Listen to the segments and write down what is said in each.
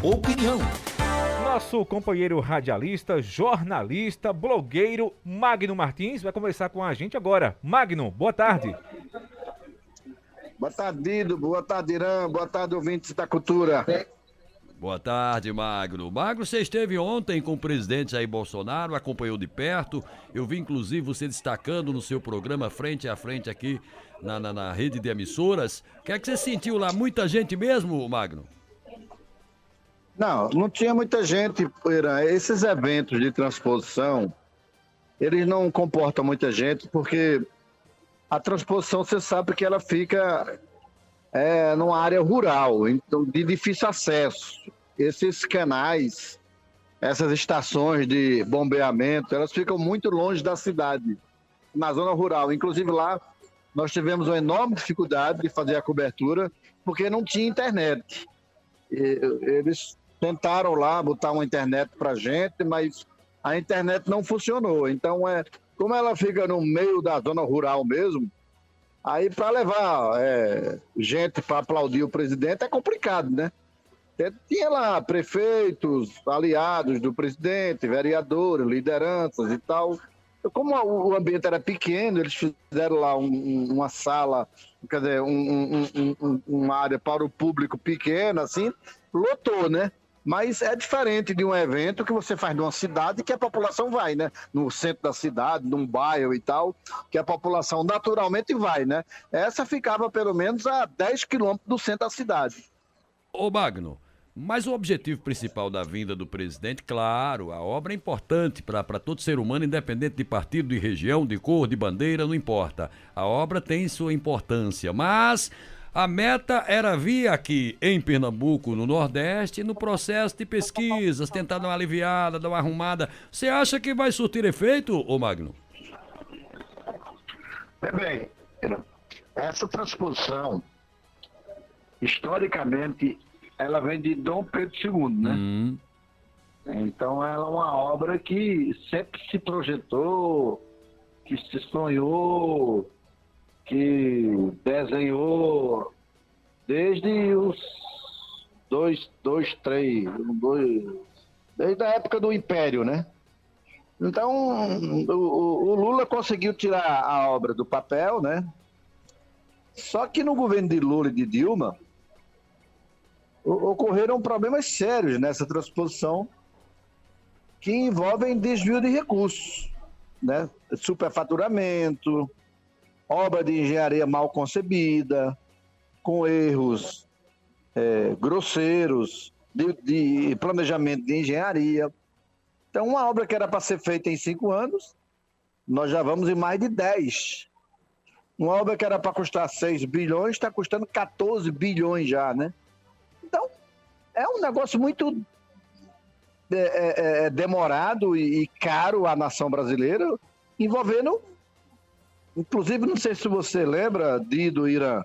opinião. Nosso companheiro radialista, jornalista, blogueiro Magno Martins vai conversar com a gente agora. Magno, boa tarde. Boa tarde, Dido. Boa tarde, Irã. Boa tarde, ouvintes da cultura. Boa tarde, Magno. Magno, você esteve ontem com o presidente Jair Bolsonaro, acompanhou de perto. Eu vi, inclusive, você destacando no seu programa Frente a Frente aqui na rede de emissoras. O que é que você sentiu lá? Muita gente mesmo, Magno? Não tinha muita gente, Irã. Esses eventos de transposição, eles não comportam muita gente, porque a transposição, você sabe que ela fica numa área rural, então de difícil acesso. Esses canais, essas estações de bombeamento, elas ficam muito longe da cidade, na zona rural. Inclusive lá, nós tivemos uma enorme dificuldade de fazer a cobertura, porque não tinha internet. Eles tentaram lá botar uma internet para gente, mas a internet não funcionou. Então, como ela fica no meio da zona rural mesmo, aí para levar gente para aplaudir o presidente é complicado, né? Tinha lá prefeitos, aliados do presidente, vereadores, lideranças e tal. Como o ambiente era pequeno, eles fizeram lá uma sala, quer dizer, uma área para o público pequena, assim, lotou, né? Mas é diferente de um evento que você faz numa cidade que a população vai, né? No centro da cidade, num bairro e tal, que a população naturalmente vai, né? Essa ficava pelo menos a 10 quilômetros do centro da cidade. Ô, Magno, mas o objetivo principal da vinda do presidente, claro, a obra é importante para todo ser humano, independente de partido, de região, de cor, de bandeira, não importa. A obra tem sua importância, mas a meta era vir aqui em Pernambuco, no Nordeste, no processo de pesquisas, tentar dar uma aliviada, dar uma arrumada. Você acha que vai surtir efeito, ô Magno? Bem, essa transposição, historicamente, ela vem de Dom Pedro II, né? Então, ela é uma obra que sempre se projetou, que se sonhou, que desenhou desde os desde a época do Império, né? Então, o Lula conseguiu tirar a obra do papel, né? Só que no governo de Lula e de Dilma, ocorreram problemas sérios nessa transposição que envolvem desvio de recursos, né? Superfaturamento, obra de engenharia mal concebida, com erros grosseiros de planejamento de engenharia. Então, uma obra que era para ser feita em 5 anos, nós já vamos em mais de 10. Uma obra que era para custar 6 bilhões, está custando 14 bilhões já, né? Então, é um negócio muito demorado e caro à nação brasileira, envolvendo, inclusive, não sei se você lembra, Dido, Irã,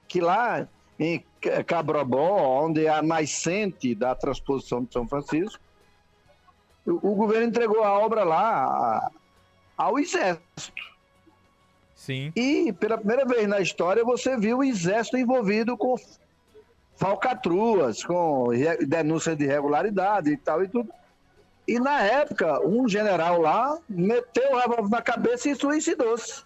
que lá em Cabrobó, onde é a nascente da transposição de São Francisco, o governo entregou a obra lá ao Exército. Sim. E pela primeira vez na história você viu o Exército envolvido com falcatruas, com denúncia de irregularidade e tal e tudo. E na época, um general lá meteu o revólver na cabeça e suicidou-se.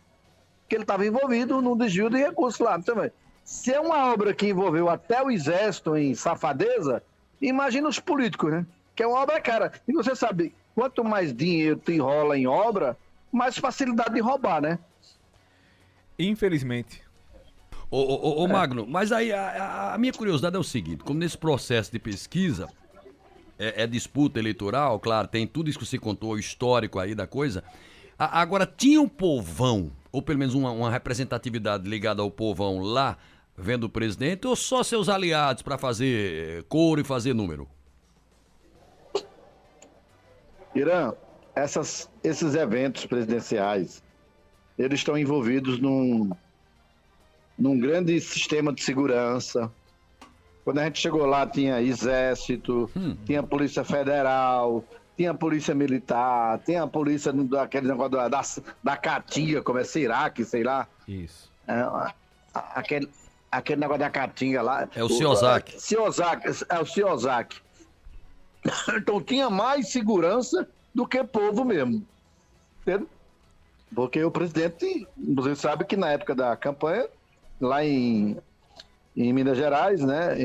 Que ele estava envolvido no desvio de recursos lá também. Se é uma obra que envolveu até o Exército em safadeza, imagina os políticos, né? Que é uma obra cara. E você sabe, quanto mais dinheiro tu enrola em obra, mais facilidade de roubar, né? Infelizmente. Ô Magno, mas aí a minha curiosidade é o seguinte, como nesse processo de pesquisa, é disputa eleitoral, claro, tem tudo isso que você contou, o histórico aí da coisa. Agora, tinha um povão, ou pelo menos uma representatividade ligada ao povão lá, vendo o presidente, ou só seus aliados para fazer coro e fazer número? Irã, esses eventos presidenciais, eles estão envolvidos num grande sistema de segurança. Quando a gente chegou lá, tinha Exército, tinha Polícia Federal, tinha Polícia Militar, tinha a polícia daquele negócio da Caatinga, como é Iraque, sei lá. Isso. Aquele negócio da Caatinga lá. É o CIOSAC. É o CIOSAC. Então tinha mais segurança do que povo mesmo. Entendeu? Porque o presidente, você sabe que na época da campanha, lá em Minas Gerais, né,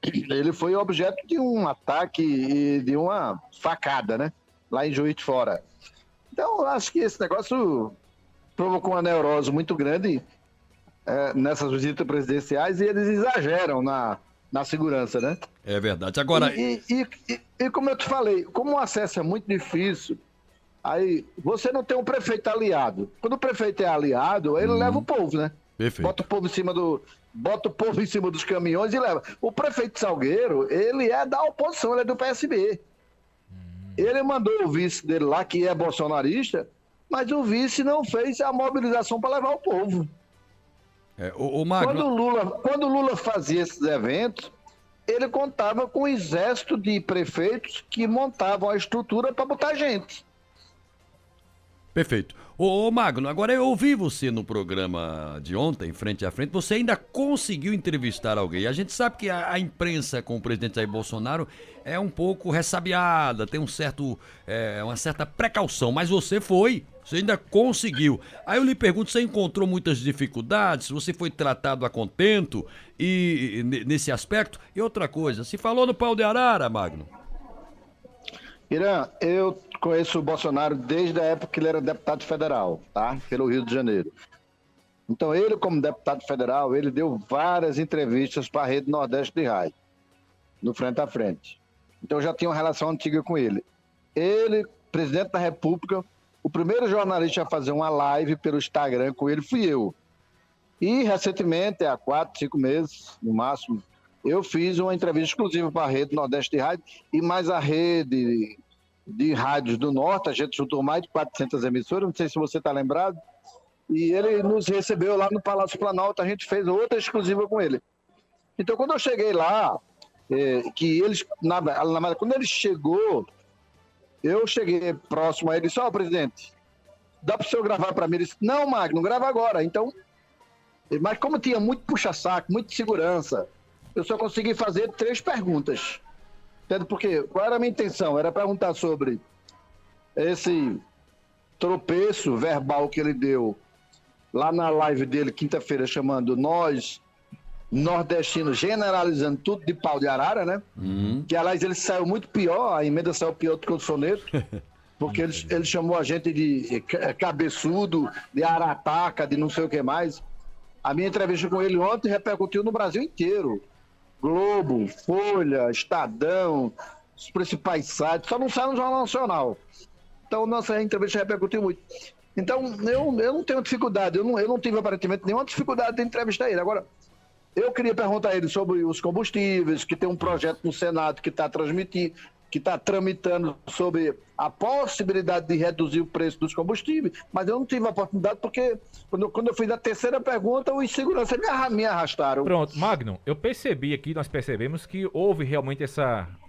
ele foi objeto de um ataque e de uma facada, né, lá em Juiz de Fora. Então, eu acho que esse negócio provocou uma neurose muito grande nessas visitas presidenciais e eles exageram na segurança, né? É verdade. Agora, E como eu te falei, como o acesso é muito difícil, aí você não tem um prefeito aliado. Quando o prefeito é aliado, ele leva o povo, né? perfeito. Bota o povo em cima dos caminhões e leva. O prefeito Salgueiro, ele é da oposição, ele é do PSB. Ele mandou o vice dele lá, que é bolsonarista, mas o vice não fez a mobilização para levar o povo. O Magno, Quando o Lula fazia esses eventos, ele contava com um exército de prefeitos que montavam a estrutura para botar gente. perfeito. Ô Magno, agora eu ouvi você no programa de ontem, frente a frente, você ainda conseguiu entrevistar alguém. A gente sabe que a imprensa com o presidente Jair Bolsonaro é um pouco ressabiada, tem uma certa precaução, mas você ainda conseguiu. Aí eu lhe pergunto, você encontrou muitas dificuldades, você foi tratado a contento nesse aspecto? E outra coisa, se falou no pau de arara, Magno? Irã, eu conheço o Bolsonaro desde a época que ele era deputado federal, tá? Pelo Rio de Janeiro. Então, ele, como deputado federal, ele deu várias entrevistas para a Rede Nordeste de Rádio, no Frente a Frente. Então, eu já tinha uma relação antiga com ele. Ele, presidente da República, o primeiro jornalista a fazer uma live pelo Instagram com ele fui eu. E, recentemente, há 4, 5 meses, no máximo, eu fiz uma entrevista exclusiva para a Rede Nordeste de Rádio e mais a rede de rádios do Norte. A gente juntou mais de 400 emissoras, não sei se você está lembrado. E ele nos recebeu lá no Palácio Planalto, a gente fez outra exclusiva com ele. Então, quando eu cheguei lá, que eles, quando ele chegou, eu cheguei próximo a ele e disse: ó, presidente, dá para o senhor gravar para mim? Ele disse: não, Magno, grava agora. Então, mas como tinha muito puxa-saco, muita segurança, eu só consegui fazer 3 perguntas. Entende? Porque qual era a minha intenção? Era perguntar sobre esse tropeço verbal que ele deu lá na live dele, quinta-feira, chamando nós, nordestinos, generalizando tudo de pau de arara, né? Que, aliás, ele saiu muito pior, a emenda saiu pior do que o soneto, porque ele chamou a gente de cabeçudo, de arataca, de não sei o que mais. A minha entrevista com ele ontem repercutiu no Brasil inteiro. Globo, Folha, Estadão, os principais sites, só não sai no Jornal Nacional. Então, nossa entrevista repercutiu muito. Então, eu não tenho dificuldade, eu não tive aparentemente nenhuma dificuldade de entrevistar ele. Agora, eu queria perguntar a ele sobre os combustíveis, que tem um projeto no Senado que está tramitando sobre a possibilidade de reduzir o preço dos combustíveis, mas eu não tive a oportunidade porque quando eu fiz a terceira pergunta, os seguranças me arrastaram. Pronto, Magno, eu percebi aqui, nós percebemos que houve realmente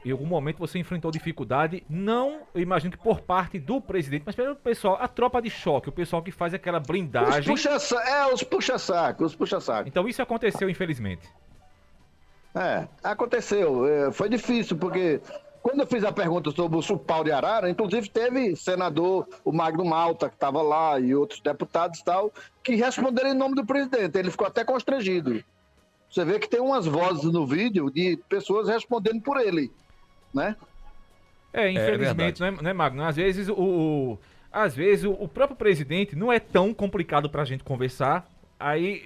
em algum momento você enfrentou dificuldade, não, eu imagino que por parte do presidente, mas pelo pessoal, a tropa de choque, o pessoal que faz aquela blindagem. Os puxa-saco. Então isso aconteceu, infelizmente. Aconteceu. Foi difícil, porque quando eu fiz a pergunta sobre o pau de arara, inclusive teve senador, o Magno Malta, que estava lá, e outros deputados e tal, que responderam em nome do presidente. Ele ficou até constrangido. Você vê que tem umas vozes no vídeo de pessoas respondendo por ele, né? Infelizmente, né, Magno? Às vezes o próprio presidente não é tão complicado pra gente conversar,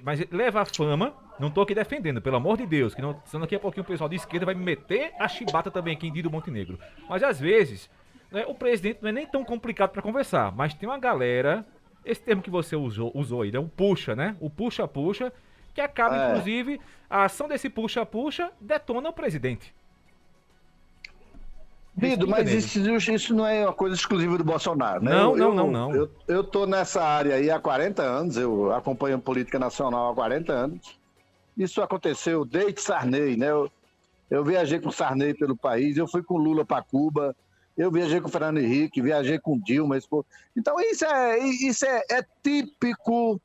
mas leva a fama. Não tô aqui defendendo, pelo amor de Deus, que senão daqui a pouquinho o pessoal de esquerda vai me meter a chibata também aqui em Dido Montenegro. Mas às vezes, né, o presidente não é nem tão complicado para conversar, mas tem uma galera, esse termo que você usou aí, né, o puxa, né? O puxa-puxa, que acaba, inclusive, a ação desse puxa-puxa detona o presidente. Bido, mas isso não é uma coisa exclusiva do Bolsonaro, né? Não. Eu tô nessa área aí há 40 anos, eu acompanho política nacional há 40 anos. Isso aconteceu desde Sarney, né? Eu viajei com Sarney pelo país, eu fui com Lula para Cuba, eu viajei com Fernando Henrique, viajei com Dilma. Então isso é típico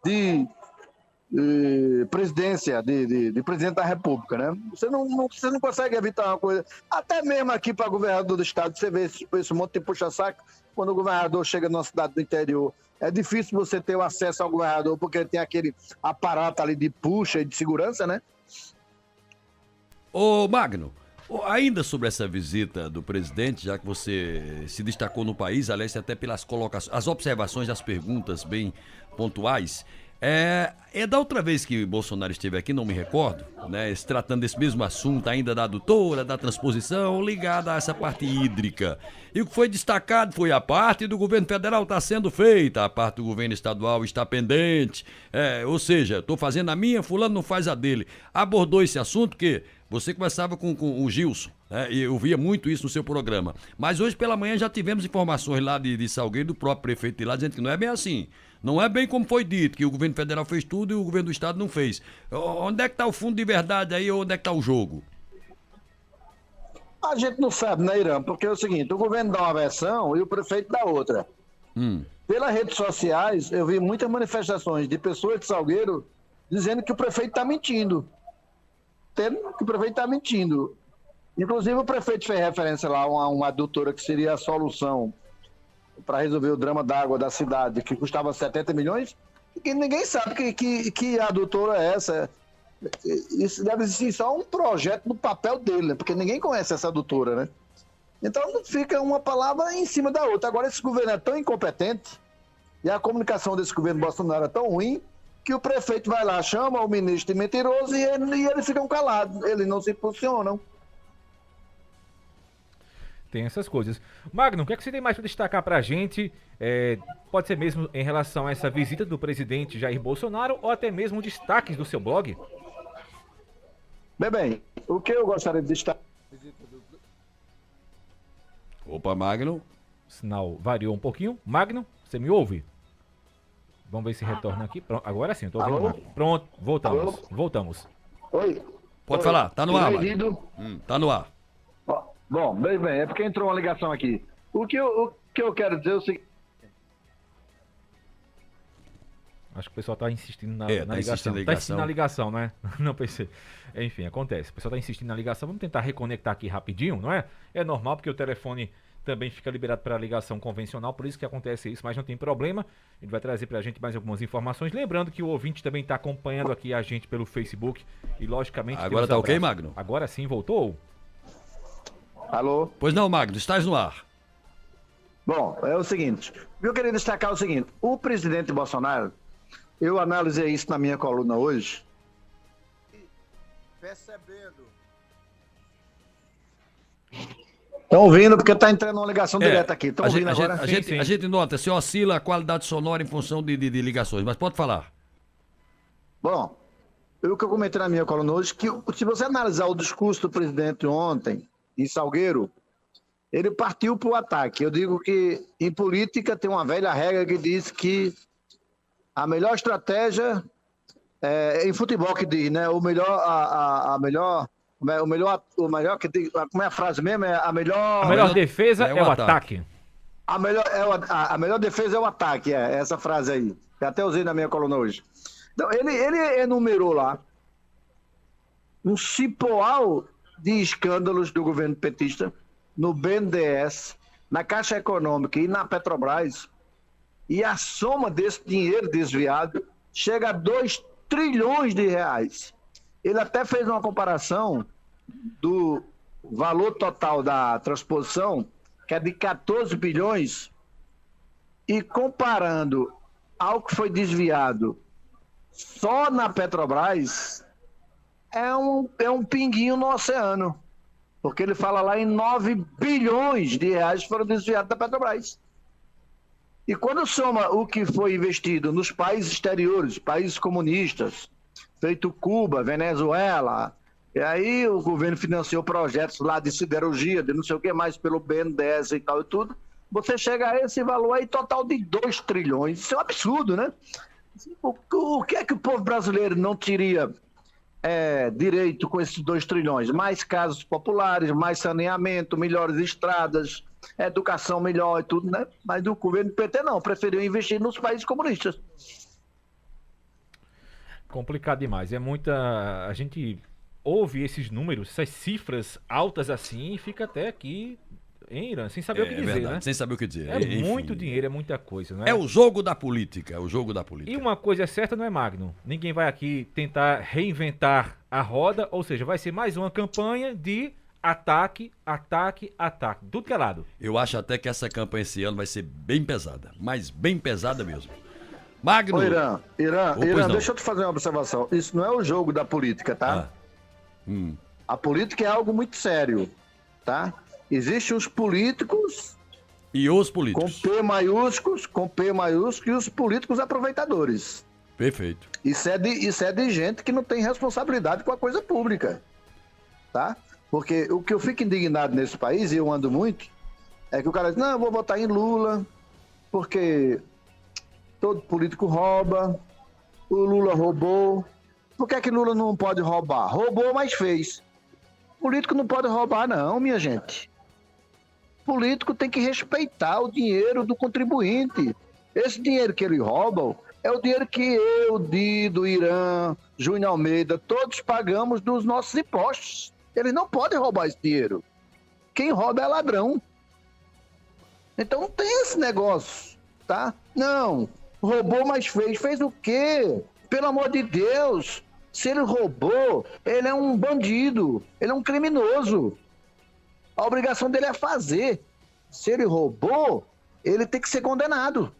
de presidência, de presidente da República, né? Você não consegue evitar uma coisa. Até mesmo aqui para governador do estado, você vê esse monte de puxa-saco, quando o governador chega numa cidade do interior, é difícil você ter o acesso ao governador, porque ele tem aquele aparato ali de puxa e de segurança, né? Ô Magno, ainda sobre essa visita do presidente, já que você se destacou no país, aliás, até pelas colocações, as observações, as perguntas bem pontuais, da outra vez que Bolsonaro esteve aqui, não me recordo, né, se tratando desse mesmo assunto ainda da adutora, da transposição, ligada a essa parte hídrica. E o que foi destacado foi a parte do governo federal está sendo feita, a parte do governo estadual está pendente, ou seja, estou fazendo a minha, fulano não faz a dele. Abordou esse assunto que você conversava com o Gilson, né? E eu via muito isso no seu programa. Mas hoje pela manhã já tivemos informações lá de Salgueiro, do próprio prefeito de lá, dizendo que não é bem assim. Não é bem como foi dito, que o governo federal fez tudo e o governo do estado não fez. Onde é que está o fundo de verdade aí, ou onde é que está o jogo? A gente não sabe, né, Irã? Porque é o seguinte, o governo dá uma versão e o prefeito dá outra. Pelas redes sociais, eu vi muitas manifestações de pessoas de Salgueiro dizendo que o prefeito está mentindo. Que o prefeito está mentindo. Inclusive, o prefeito fez referência lá a uma adutora que seria a solução para resolver o drama da água da cidade, que custava 70 milhões, e ninguém sabe que adutora é essa. Isso deve existir só um projeto no papel dele, né? Porque ninguém conhece essa adutora, né? Então fica uma palavra em cima da outra. Agora, esse governo é tão incompetente e a comunicação desse governo Bolsonaro é tão ruim que o prefeito vai lá, chama o ministro de mentiroso e eles ficam calados, eles não se posicionam. Tem essas coisas. Magno, o que é que você tem mais para destacar para a gente? Pode ser mesmo em relação a essa visita do presidente Jair Bolsonaro ou até mesmo destaques do seu blog? Bem, o que eu gostaria de destacar... Opa, Magno. O sinal variou um pouquinho. Magno, você me ouve? Vamos ver se retorna aqui. Pronto, agora sim, estou ouvindo. Pronto, voltamos. Oi. Pode falar, tá no ar, Magno. Tá no ar. Bom, bem, é porque entrou uma ligação aqui. O que eu quero dizer é o seguinte... Acho que o pessoal está insistindo na ligação. Está insistindo na ligação, não é? Não pensei. Enfim, acontece. O pessoal está insistindo na ligação. Vamos tentar reconectar aqui rapidinho, não é? É normal porque o telefone também fica liberado para ligação convencional, por isso que acontece isso, mas não tem problema. Ele vai trazer para a gente mais algumas informações. Lembrando que o ouvinte também está acompanhando aqui a gente pelo Facebook e, logicamente... Agora tá ok, Magno? Agora sim, voltou? Alô? Pois não, Magno, estás no ar. Bom, é o seguinte, eu queria destacar o seguinte, o presidente Bolsonaro, eu analisei isso na minha coluna hoje, percebendo... Estão ouvindo, porque está entrando uma ligação direta aqui. Estão ouvindo agora? A gente nota, se oscila a qualidade sonora em função de ligações, mas pode falar. Bom, o que eu comentei na minha coluna hoje, que se você analisar o discurso do presidente ontem, em Salgueiro, ele partiu para o ataque. Eu digo que em política tem uma velha regra que diz que a melhor estratégia em futebol que diz, né? O melhor que diz, como é a frase mesmo? A melhor defesa é o ataque. A melhor defesa é o ataque, essa frase aí. Eu até usei na minha coluna hoje. Então, ele enumerou lá um cipoal de escândalos do governo petista no BNDES, na Caixa Econômica e na Petrobras, e a soma desse dinheiro desviado chega a 2 trilhões de reais. Ele até fez uma comparação do valor total da transposição, que é de 14 bilhões, e comparando ao que foi desviado só na Petrobras, é um pinguinho no oceano. Porque ele fala lá em 9 bilhões de reais que foram desviados da Petrobras. E quando soma o que foi investido nos países exteriores, países comunistas, feito Cuba, Venezuela, e aí o governo financiou projetos lá de siderurgia, de não sei o que mais, pelo BNDES e tal e tudo, você chega a esse valor aí total de 2 trilhões. Isso é um absurdo, né? O que é que o povo brasileiro não teria direito com esses 2 trilhões? Mais casas populares, mais saneamento, melhores estradas, educação melhor e tudo, né? Mas o governo PT não, preferiu investir nos países comunistas. Complicado demais. É muita. A gente ouve esses números, essas cifras altas assim, e fica até aqui em Irã, sem saber o que dizer, verdade, né? sem saber o que dizer. É Enfim. muito dinheiro, é muita coisa, não é? É o jogo da política, é o jogo da política. E uma coisa é certa, não é, Magno? Ninguém vai aqui tentar reinventar a roda, ou seja, vai ser mais uma campanha de ataque, ataque, ataque. Tudo que é lado. Eu acho até que essa campanha esse ano vai ser bem pesada, mas bem pesada mesmo. Magno! Ô, Irã, pois não. deixa eu te fazer uma observação. Isso não é o jogo da política, tá? A política é algo muito sério, tá? Existem os políticos E os com políticos. P maiúsculo e os políticos aproveitadores. Perfeito. Isso é de gente que não tem responsabilidade com a coisa pública, tá? Porque o que eu fico indignado nesse país, e eu ando muito, é que o cara diz, não, eu vou votar em Lula, porque todo político rouba, o Lula roubou. Por que é que Lula não pode roubar? Roubou, mas fez. Político não pode roubar, não, minha gente. Político tem que respeitar o dinheiro do contribuinte. Esse dinheiro que eles roubam é o dinheiro que eu, Dido, Irã, Júnior Almeida, todos pagamos dos nossos impostos. Eles não podem roubar esse dinheiro. Quem rouba é ladrão. Então não tem esse negócio, tá? Não, roubou, mas fez. Fez o quê? Pelo amor de Deus. Se ele roubou, ele é um bandido, ele é um criminoso. A obrigação dele é fazer. Se ele roubou, ele tem que ser condenado.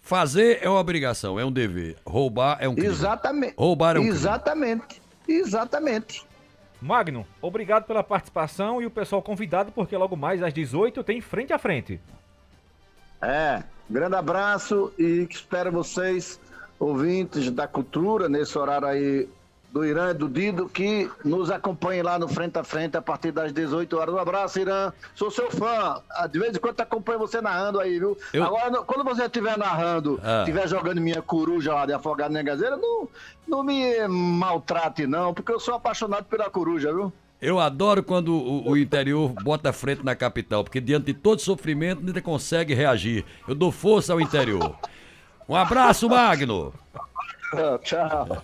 Fazer é uma obrigação, é um dever. Roubar é um crime. Exatamente. Roubar é um crime. Exatamente. Magno, obrigado pela participação e o pessoal convidado, porque logo mais às 18 tem Frente a Frente. Grande abraço e espero vocês, ouvintes da cultura, nesse horário aí do Irã e do Dido, que nos acompanhem lá no Frente a Frente a partir das 18 horas. Um abraço, Irã. Sou seu fã. De vez em quando acompanho você narrando aí, viu? Agora, quando você estiver narrando, estiver jogando minha coruja lá de Afogado na Gazeira, não me maltrate, não, porque eu sou apaixonado pela coruja, viu? Eu adoro quando o interior bota frente na capital, porque diante de todo sofrimento ainda consegue reagir. Eu dou força ao interior. Um abraço, Magno! Tchau.